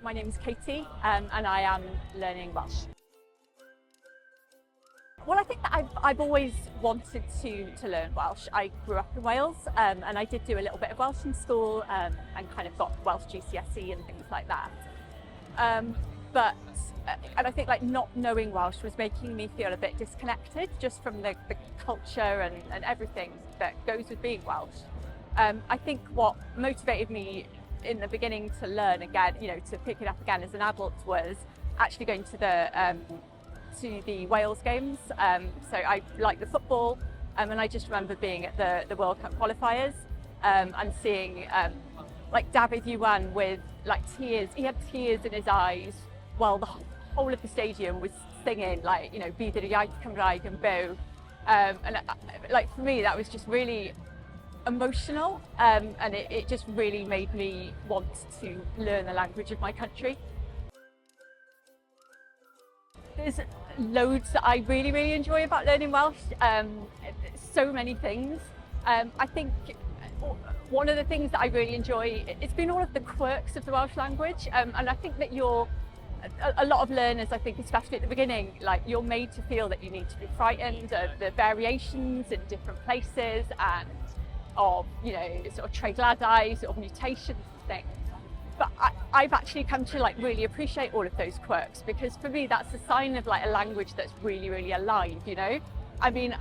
My name is Katy and I am learning Welsh. Well, I think that I've always wanted to learn Welsh. I grew up in Wales and I did do a little bit of Welsh in school and kind of got Welsh GCSE and things like that. And I think like not knowing Welsh was making me feel a bit disconnected just from the culture and everything that goes with being Welsh. I think what motivated me in the beginning to learn again, to pick it up again as an adult, was actually going to the Wales games. So I like the football, and I just remember being at the World Cup qualifiers and seeing like David Iwan with like tears. He had tears in his eyes while the whole of the stadium was singing like, dysgu Cymraeg and byw. And like for me, that was just really emotional, and it just really made me want to learn the language of my country. There's loads that I really enjoy about learning Welsh. So many things. I think one of the things that I really enjoy, it's been all of the quirks of the Welsh language, and I think that a lot of learners, I think especially at the beginning, like you're made to feel that you need to be frightened of the variations in different places and of sort of treigladae, sort of mutations and things. But I've actually come to like really appreciate all of those quirks, because for me that's a sign of like a language that's really alive. I mean,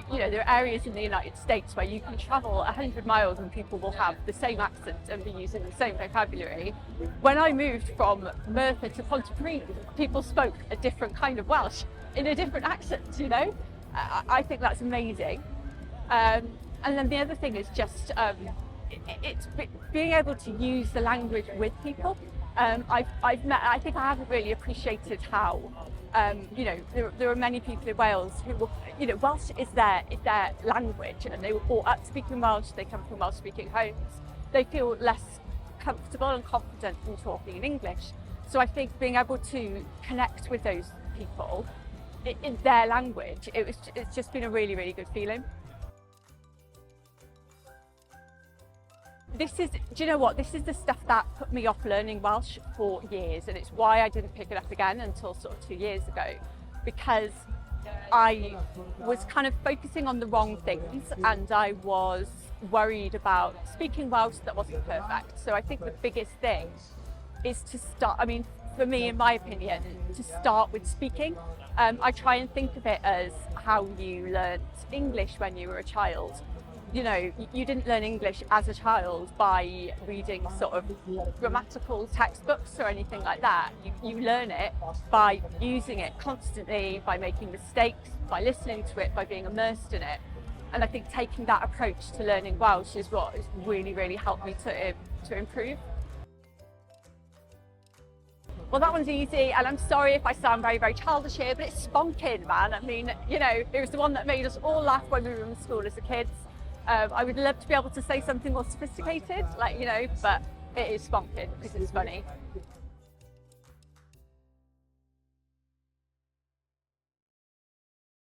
there are areas in the United States where you can travel 100 miles and people will have the same accent and be using the same vocabulary. When I moved from Merthyr to Pontypridd, people spoke a different kind of Welsh in a different accent. I think that's amazing. And then the other thing is just it's being able to use the language with people. I think I haven't really appreciated how there are many people in Wales who Welsh is their language, and they were brought up speaking Welsh. They come from Welsh speaking homes. They feel less comfortable and confident in talking in English. So I think being able to connect with those people in their language, it's just been a really good feeling. This is the stuff that put me off learning Welsh for years, and it's why I didn't pick it up again until sort of 2 years ago, because I was kind of focusing on the wrong things and I was worried about speaking Welsh that wasn't perfect. So I think the biggest thing is to start, for me, in my opinion, to start with speaking. I try and think of it as how you learnt English when you were a child. You didn't learn English as a child by reading sort of grammatical textbooks or anything like that. You learn it by using it constantly, by making mistakes, by listening to it, by being immersed in it. And I think taking that approach to learning Welsh is what has really helped me to improve. Well, that one's easy, and I'm sorry if I sound very childish here, but it's sponking, man. It was the one that made us all laugh when we were in school as kids. I would love to be able to say something more sophisticated, but it is sponking because it's funny.